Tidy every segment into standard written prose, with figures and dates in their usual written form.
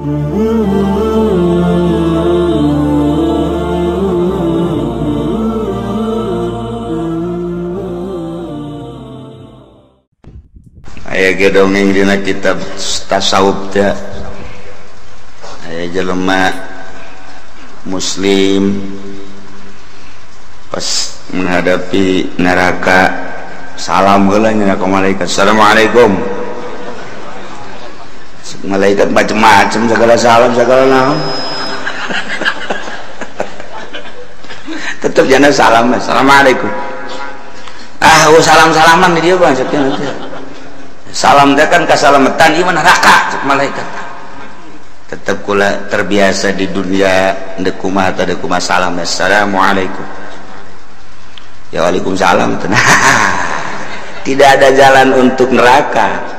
Aya ge dongeng dina kitab tasawuf teh aya jelema muslim pas menghadapi neraka salam heula nya ka malaikat, assalamualaikum. Malaikat macam-macam segala salam segala naon tetep jana salam, assalamualaikum. Salam-salaman di dia bang salam teh kan kasalametan ieu mah neraka cek malaikat. Tetep kula terbiasa di dunia deuk kumaha teh deuk kumaha salam, assalamualaikum. Ya waalaikumsalam. Tidak ada jalan untuk neraka.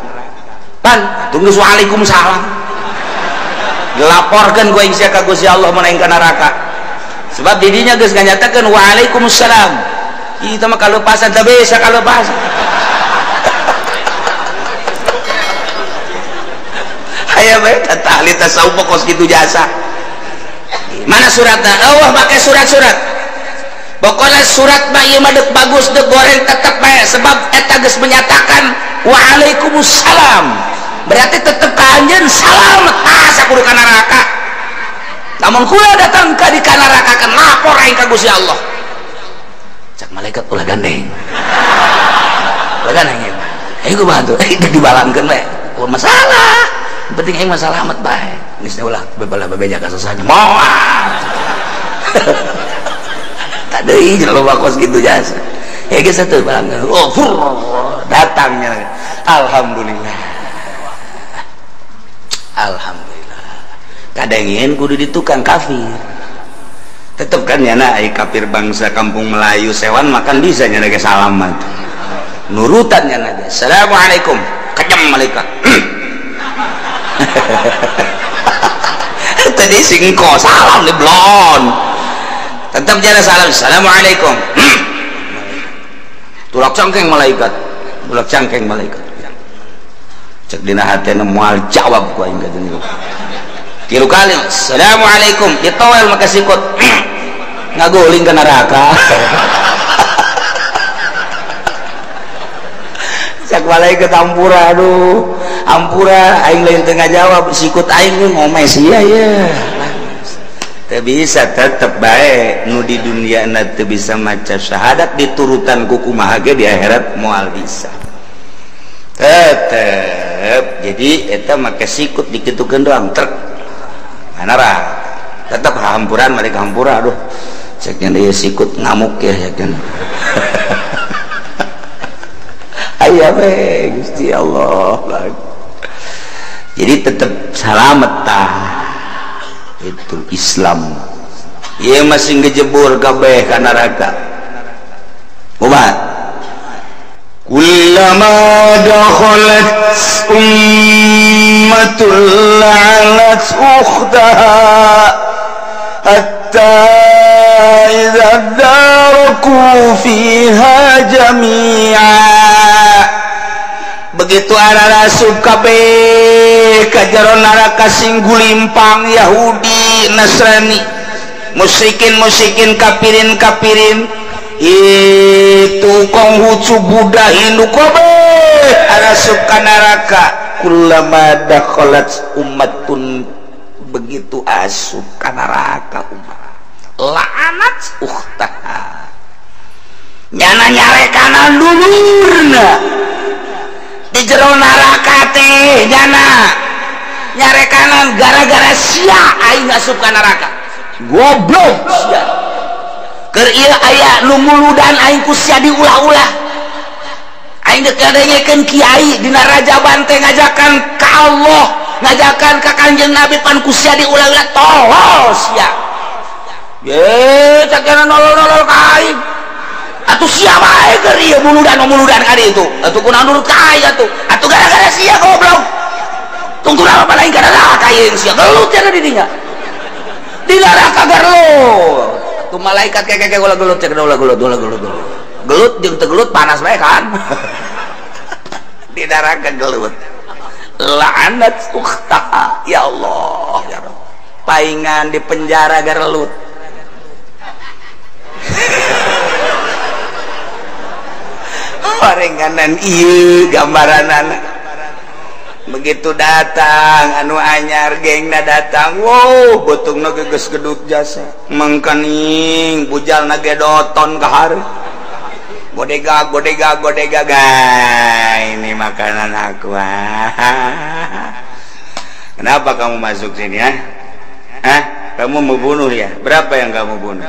Pan tunggu waalaikumsalam. Dilaporkeun ku aing sia ka Gusti Allah mun aing ka neraka. Sebab di dinya geus nganyatakeun waalaikumsalam. Itu mah kaleupasan teh bisa kaleupasan. Aya bae kata ahli tasawuf pokos kitu jasa. Mana suratna? Allah pakai surat-surat. Pokoknya surat mah ieu mah deuk bagus deuk goreng tetep bae sebab eta geus menyatakan waalaikumsalam. Berarti tetep ka anjeun salam asa kudu ka neraka. Namun kula datang ka di neraka kan lapor aing ka Gusti Allah. Cak malaikat ulah gandeng. Ulah gandeng ieu. Ayo gua bantu. Dibalankeun bae. Oh masalah. Penting aing masalah amat bae. Geus ulah bebalah bebeja ka susahnya. Moal. Tadi kalau bakos gitu jasa ya guys satu bang datangnya alhamdulillah kadangin kudu di tukang kafir tetep kan ya nak kafir bangsa kampung Melayu sewan makan bisa nya lagi salaman nurutannya naga assalamualaikum kejam malaikat tadi singko salam di blon tetap jalan salam, assalamualaikum. Tulak cangkeng malaikat, cek dina hatena moal jawab ku aing kata niku. Tilu kali, assalamualaikum. Ditowel maka sikut, ngaguling ke neraka. Cek malaikat ampura, aduh, ampura. Aing lain tengah jawab, sikut aing ngomong sia ya. Teu bisa tetep baik nu di dunia na teu bisa maca syahadat diturutan ku kumaha ge di akhirat moal bisa tetep. Jadi eta make sikut dikitukeun doang trek manara tetep hampuran mereka hampura. Aduh cek nya ieu sikut ngamuk ya kan aya we Gusti Allah. Jadi tetep salamet tah itu Islam. Ia masih ngejebur kabeh ka neraka. Umat kullama dakhalat ummatul la'anat ukhtaha hatta idza daraku fiha jami'a. Begitu arah rasuk kabeh ka jero neraka sing gulimpang Yahudi Nasrani musyrikin kafirin itu konghucu Buddha Hindu kabeh arasuk ka neraka. Kullama dakhalat ummatun begitu asup ka neraka umat la'anat ukhtaha nyana nyarekana dulurna di jero neraka teh jana nyarekanan gara-gara sia aing asup ka neraka goblok sia keur ieu aya nu muludan aing ku sia diulah-ulah aing teh kadengekeun kiai dina rajaban teh ngajakan ka Allah ngajakan ka Kanjeng Nabi pan ku sia diulah-ulah tolol sia ye cakana nolol-nolol ka aing atuh sia bae keur ieu muludan ka ditu atuh kunaon nurut ka aing atuh gara-gara sia goblok tunggu lama lain ka neraka ieu sia gelut cenah di dinya di neraka gelut tuh malaikat keke ulah gelut cek ulah gelut jeung teu gelut panas bae kan di neraka gelut la'anat ukhtaha ya Allah paingan di penjara garelut. Parenganan ieu gambaran anak. Begitu datang anu anyar gengna datang, wow botongna geus gedut jasa. Mangkaning bujalna ge doton ka hari. Bodega ini makanan aku. Kenapa kamu masuk sini ya? Hah? Kamu mau bunuh ya? Berapa yang kamu bunuh?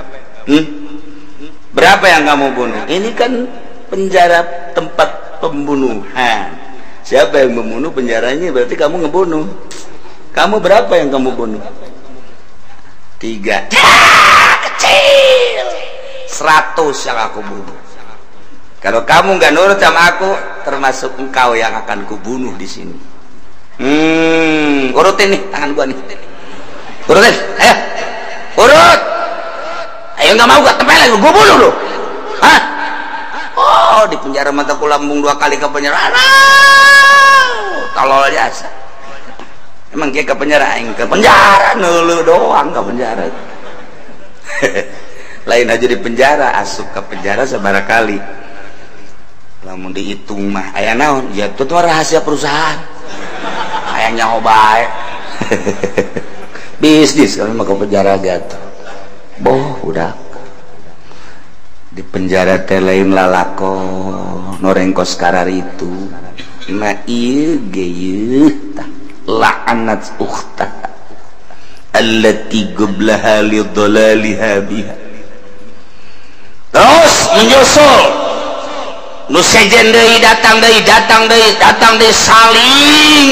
Berapa yang kamu bunuh? Ini kan penjara tempat pembunuhan. Siapa yang membunuh penjaranya berarti kamu ngebunuh. Kamu berapa yang kamu bunuh? 3. Kecil. 100 yang aku bunuh. Kalau kamu nggak nurut sama aku, termasuk engkau yang akan kubunuh di sini. Urutin nih tangan gua nih. Urutin, ayo. Urut. Ayo nggak mau gua tempelin, gua bunuh lu. Hah? Oh, di penjara mataku lambung 2 kali ke penjara. Tolol jasa. Emang dia ke penjara, nulu doang ke penjara. Lain aja di penjara, asup ke penjara sabaraha kali. Lamun dihitung mah aya naon? Ya itu tuh rahasia perusahaan. Aya nyaho bae. Bisnis kalau mah ke penjara gitu. Boh, udah. Di penjara teh lain lalakon, norengkos karar itu. Na ieu ge yeuh tah la'anat ukhta allati qablaha li dhalaliha biha. Terus menyusul nu sejen deui datang deui saling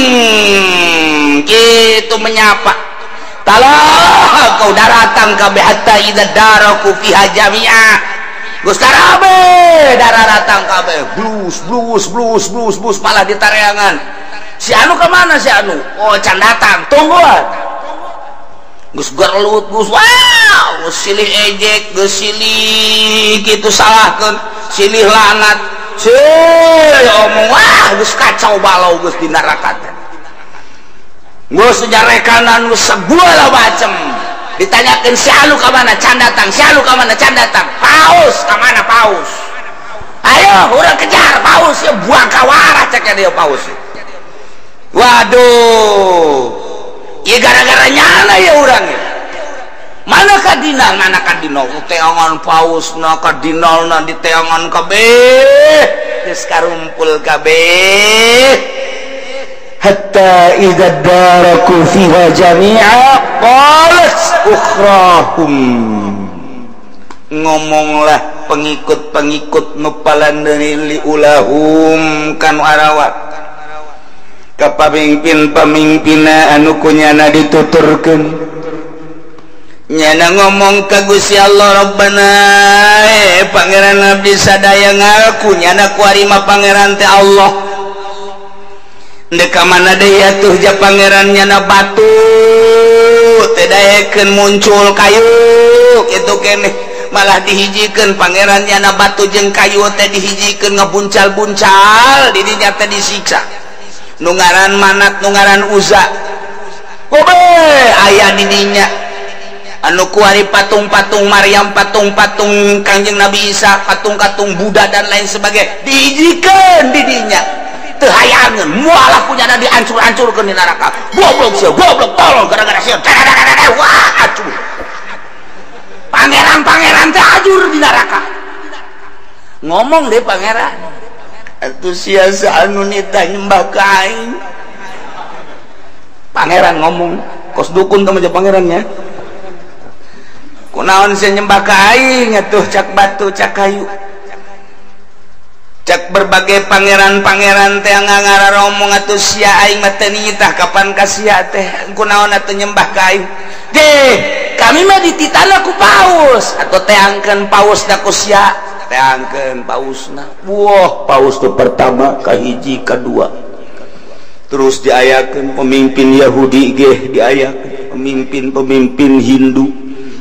kitu menyapa. Talah kau daratan kabeh hatta idza daraku fiha jami'a. Gus karabe dararatan kabeh blus malah ditareangan. Si anu kemana si anu? Oh can datang, tungguan. Gus gerlut, Gus wow, Gus silih ejek, Gus silih gitu salahkeun, silih lanat, silih omong wah, Gus kacau balau Gus di neraka teh. Gus jarekanan Gus segala macem. Ditanyakan si anu ke mana can datang, si anu ke mana can datang. Paus ke mana paus? Ayo urang kejar paus ya buang kawara ceknya dia paus. Waduh, ya gara-gara nyana ya orangnya. Mana kadinal teangan paus na kadinal na di teangan kabeh geus karumpul kabeh. Hatta idza daraku fiha jami'a qalat ukhrahum. Ngomonglah pengikut-pengikut nu palandeun li ulahum kanu arawat ka pamimpin-pamimpinna anu kunyana dituturkeun. Nyana ngomong ka Gusti Allah Rabbana pangeran abdi sadaya ngaku nyana kuarima pangeran teh Allah. Deka mana deui atuh ja pangeran nyana batu teh daekeun muncul kayu kitu keneh malah dihijikeun pangeran nyana batu jeung kayu teh dihijikeun ngabuncal-buncal di dinya teh disiksa. Nu ngaran Manat nu ngaran Uzza. Kobe aya di dinya anu kuari patung-patung Maryam, patung-patung Kanjeng Nabi Isa, patung-patung Buddha dan lain sebagainya dihijikeun di dinya. Hayangan mualah punya ada dihancur-hancurkan di neraka. Goblok tolong gara-gara sih. Wah, acuh. Pangeran teh ajur di neraka. Ngomong deh pangeran. Atuh sia anu nita nyembah ka aing. Pangeran ngomong, kos dukun teh aja pangerannya. Kunaon sia nyembah ka aing atuh cak batu cak kayu. Cak berbagai pangeran-pangeran teh ngararomong atuh sia aing mah teu nitah kapan ka sia teh kunaon atuh nyembah ka aing. Kami mah dititana ku paus atuh teangkeun paus da ku sia teangkeun pausna. Wah, paus tu pertama kahiji kadua. Terus diayakeun pemimpin Yahudi ge diayakeun pemimpin-pemimpin Hindu,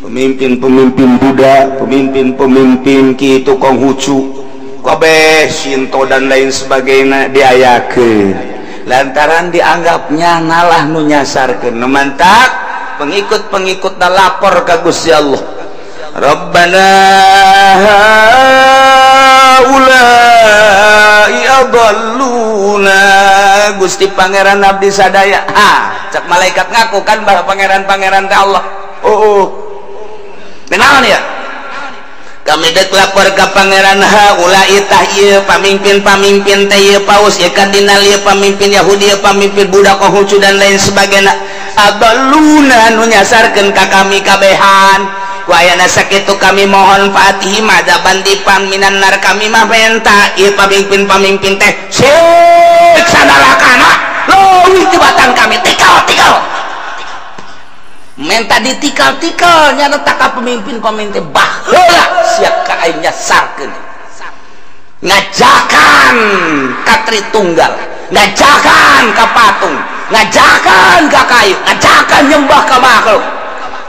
pemimpin-pemimpin Buddha, pemimpin-pemimpin kitu Konghucu. Kabeh Shinto dan lain sebagainya diayakeun lantaran dianggapnya nalah nu nyasarkeun nu mantak pengikut-pengikut dah lapor ka Gusti Allah. Rabbana haulai adalluna, Gusti Pangeran abdi sadaya. Cak malaikat ngaku kan bahwa pangeran-pangeran teh Allah. Kenaon ya? Kami dek lapor ke pangeran haulai tah ieu pamimpin-pamimpin teh ieu paus ieu kardinal ieu pamimpin Yahudi ieu pamimpin budak Konghucu dan lain sebagainya. Adalluna nu nyasarkeun ka kami kabehan. Wayana sakitu kami mohon Fatih madaban dipan minan nar, kami mah benta ieu pamimpin-pamimpin teh siksa nerakana leuwih tibatan kami tikal menta ditikal-tikal nya eta ka pemimpin-pemimpin baheula siap ka aing nyasarkeun ngajakan ka Tritunggal, ngajakan ka patung, ngajakan ka kayu, ngajakan nyembah ka makhluk.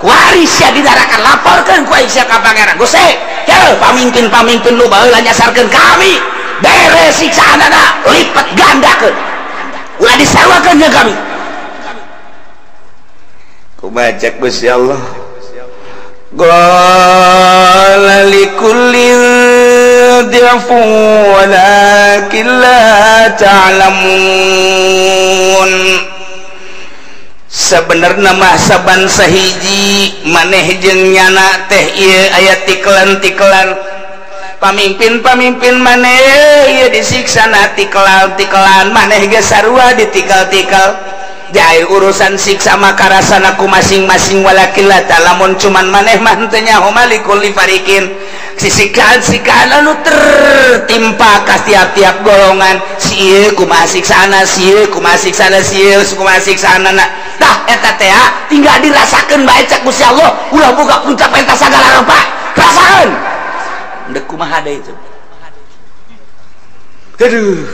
Waris ya dinarakan laporkan ku Aisyah ka pangeran Gusti ya pamimpin-pamimpin lu baheula nyasarkeun kami beres siksaanana lipat gandakeun ulah disewakeun jeung kami. Kumaha Gusti Allah qala likullin di'fu walakin la ta'lamun. Sebenarnya mah saban sahiji maneh jeung nyana teh ieu aya tikelan-tikelan pamimpin-pamimpin maneh ieu disiksa na tikelan-tikelan maneh ge sarua ditikal-tikal jair urusan siksa maka rasana ku masing-masing walakin la ta'lamun cuman maneh mah teu nyaho malikul fariqin siksikaan anu tertimpa ka tiap-tiap golongan si ieu kumaha siksana si ieu kumaha siksana si ieu kumaha siksaanana tah eta teh tinggal dirasakeun bae cak Gusti Allah ulah boga pencapaian ta sagala rupa rasakeun deuk kumaha deui itu. Aduh